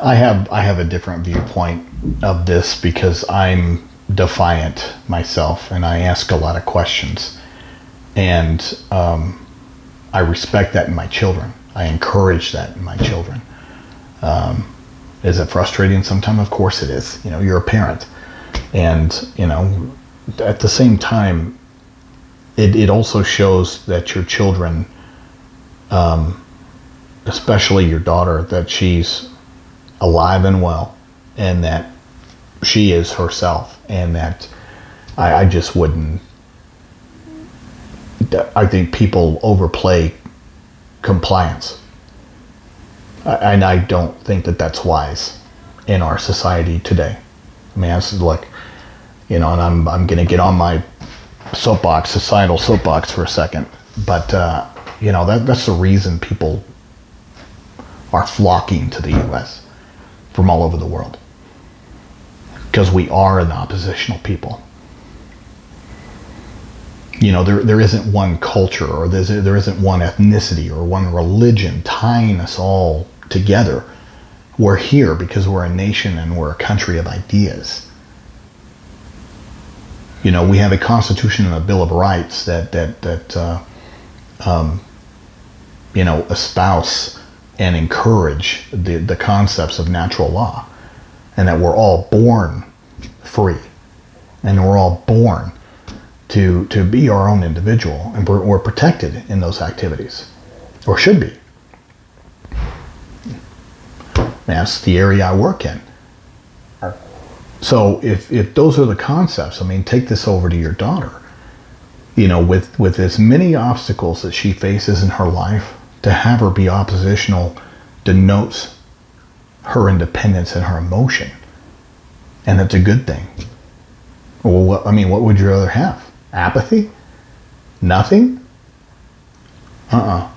I have a different viewpoint of this because I'm defiant myself and I ask a lot of questions, and I respect that in my children. I encourage that in my children. Is it frustrating sometimes? Of course it is. You're a parent, and at the same time, it also shows that your children, especially your daughter, that she's alive and well, and that she is herself, and that I just wouldn't. I think people overplay compliance, and I don't think that that's wise in our society today. I mean, this is like, and I'm going to get on my societal soapbox for a second, but that's the reason people are flocking to the U.S. from all over the world, because we are an oppositional people. There isn't one culture, or there isn't one ethnicity or one religion tying us all together. We're here because we're a nation and we're a country of ideas. We have a Constitution and a Bill of Rights that espouse and encourage the concepts of natural law, and that we're all born free, and we're all born to be our own individual, and we're protected in those activities, or should be. That's the area I work in. So if those are the concepts, take this over to your daughter. With as many obstacles that she faces in her life, to have her be oppositional denotes her independence and her emotion, and that's a good thing. Well, what would you rather have? Apathy? Nothing? And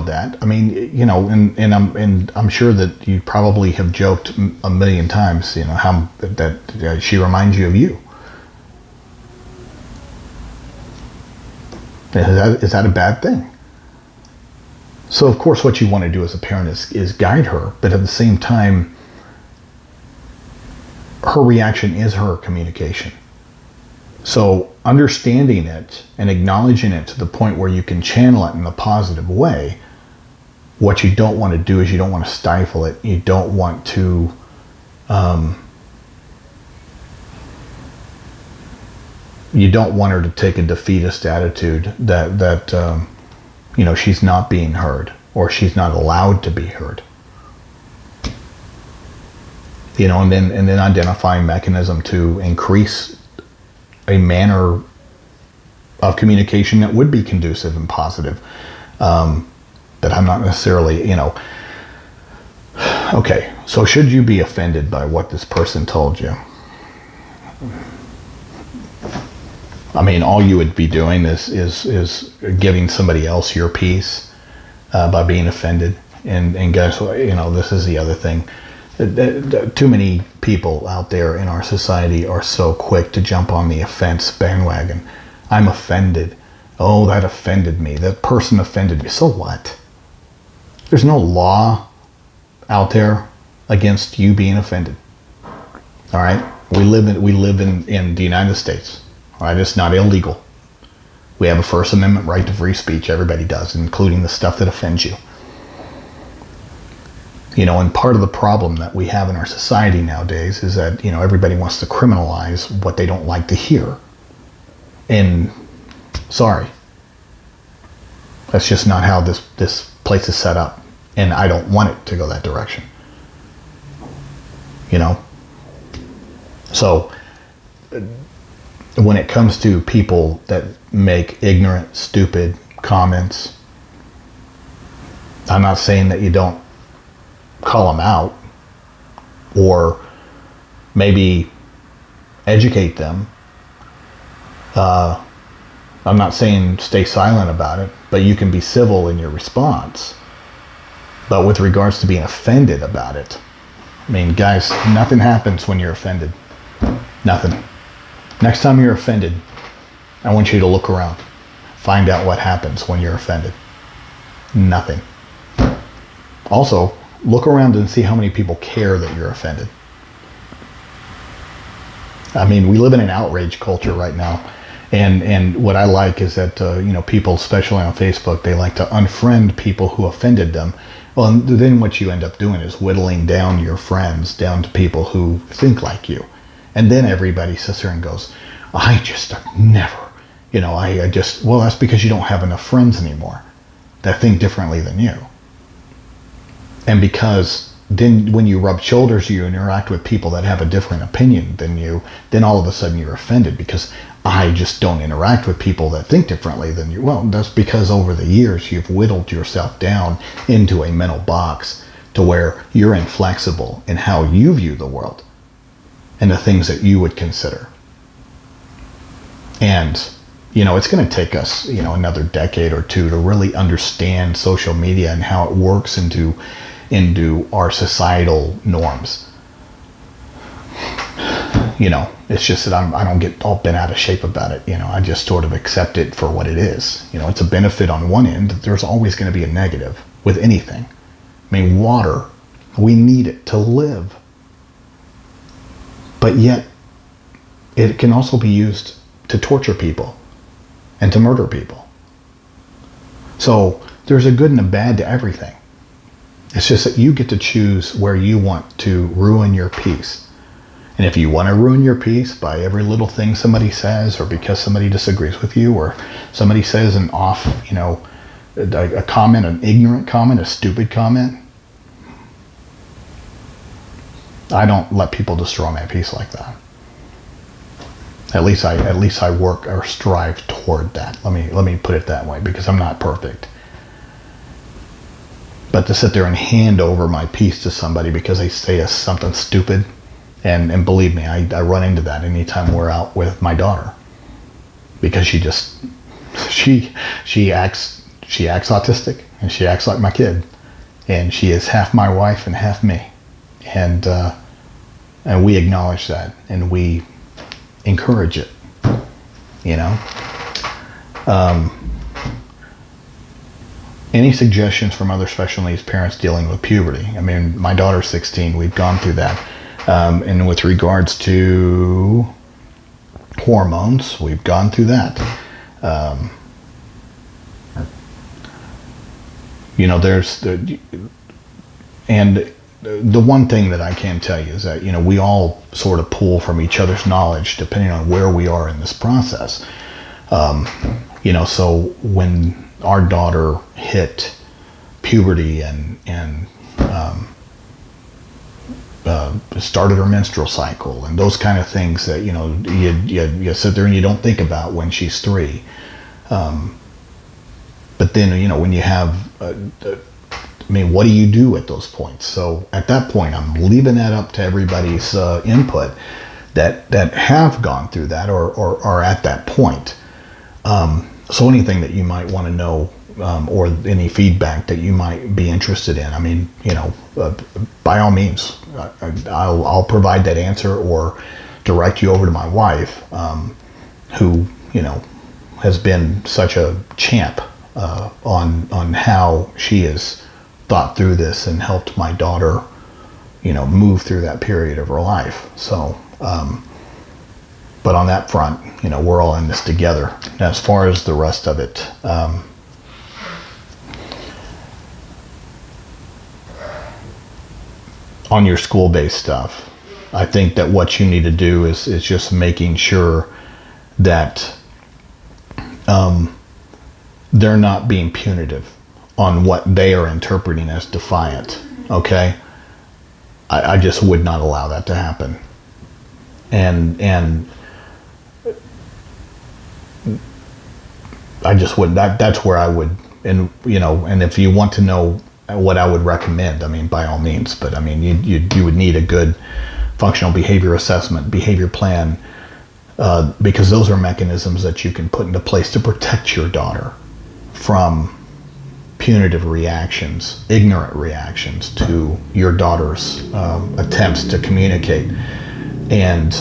that. And I'm sure that you probably have joked a million times, how that she reminds you of you. Is that a bad thing? So of course what you want to do as a parent is guide her, but at the same time, her reaction is her communication. So understanding it and acknowledging it to the point where you can channel it in a positive way. What you don't want to do is you don't want to stifle it. You don't want to you don't want her to take a defeatist attitude that she's not being heard, or she's not allowed to be heard. And then identifying mechanism to increase a manner of communication that would be conducive and positive. That I'm not necessarily, okay, so should you be offended by what this person told you? All you would be doing is giving somebody else your piece by being offended. And guys, this is the other thing. Too many people out there in our society are so quick to jump on the offense bandwagon. I'm offended. Oh, that offended me. That person offended me. So what? There's no law out there against you being offended. All right? We live in the United States. All right? It's not illegal. We have a First Amendment right to free speech. Everybody does, including the stuff that offends you. And part of the problem that we have in our society nowadays is that, everybody wants to criminalize what they don't like to hear. And sorry, that's just not how this place is set up. And I don't want it to go that direction. So when it comes to people that make ignorant, stupid comments, I'm not saying that you don't call them out, or maybe educate them. I'm not saying stay silent about it, but you can be civil in your response. But with regards to being offended about it, guys, nothing happens when you're offended. Nothing. Next time you're offended, I want you to look around. Find out what happens when you're offended. Nothing. Also, look around and see how many people care that you're offended. I mean, we live in an outrage culture right now. And what I like is that, people, especially on Facebook, they like to unfriend people who offended them. Well, and then what you end up doing is whittling down your friends down to people who think like you. And then everybody sits there and goes, I just never, well, that's because you don't have enough friends anymore that think differently than you. And because then when you rub shoulders, you interact with people that have a different opinion than you, then all of a sudden you're offended because I just don't interact with people that think differently than you. Well, that's because over the years you've whittled yourself down into a mental box to where you're inflexible in how you view the world and the things that you would consider. And, it's going to take us, another decade or two to really understand social media and how it works into our societal norms. It's just that I don't get all bent out of shape about it. I just sort of accept it for what it is. It's a benefit on one end. There's always going to be a negative with anything. I mean, water, we need it to live. But yet, it can also be used to torture people and to murder people. So there's a good and a bad to everything. It's just that you get to choose where you want to ruin your peace. And if you want to ruin your peace by every little thing somebody says, or because somebody disagrees with you, or somebody says an off, a comment, an ignorant comment, a stupid comment, I don't let people destroy my peace like that. At least I work or strive toward that. Let me put it that way, because I'm not perfect. But to sit there and hand over my peace to somebody because they say something stupid, and believe me, I run into that anytime we're out with my daughter, because she acts autistic, and she acts like my kid, and she is half my wife and half me, and we acknowledge that and we encourage it. Any suggestions from other special needs parents dealing with puberty? I mean, my daughter's 16. We've gone through that. And with regards to hormones, we've gone through that. The one thing that I can tell you is that, we all sort of pull from each other's knowledge depending on where we are in this process. So when our daughter hit puberty and started her menstrual cycle and those kind of things that, you sit there and you don't think about when she's 3. But then, when you have, what do you do at those points? So at that point, I'm leaving that up to everybody's input that have gone through that or are at that point. So anything that you might want to know, or any feedback that you might be interested in, by all means, I'll provide that answer or direct you over to my wife, who, has been such a champ on how she has thought through this and helped my daughter, move through that period of her life. So, but on that front, we're all in this together. Now, as far as the rest of it, on your school-based stuff, I think that what you need to do is just making sure that they're not being punitive on what they are interpreting as defiant. Okay? I just would not allow that to happen. And I just wouldn't. That's where I would, and if you want to know what I would recommend, by all means. But you would need a good functional behavior assessment, behavior plan, because those are mechanisms that you can put into place to protect your daughter from punitive reactions, ignorant reactions to your daughter's attempts to communicate. And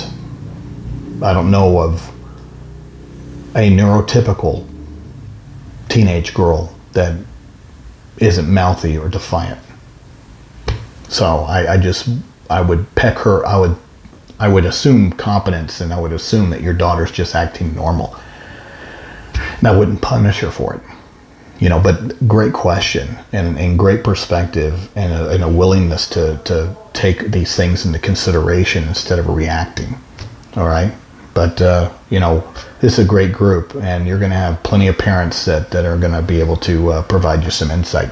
I don't know of a neurotypical teenage girl that isn't mouthy or defiant. So I would peck her. I would assume competence, and I would assume that your daughter's just acting normal. And I wouldn't punish her for it. But great question and great perspective and a willingness to take these things into consideration instead of reacting. All right. But, this is a great group, and you're going to have plenty of parents that are going to be able to provide you some insight.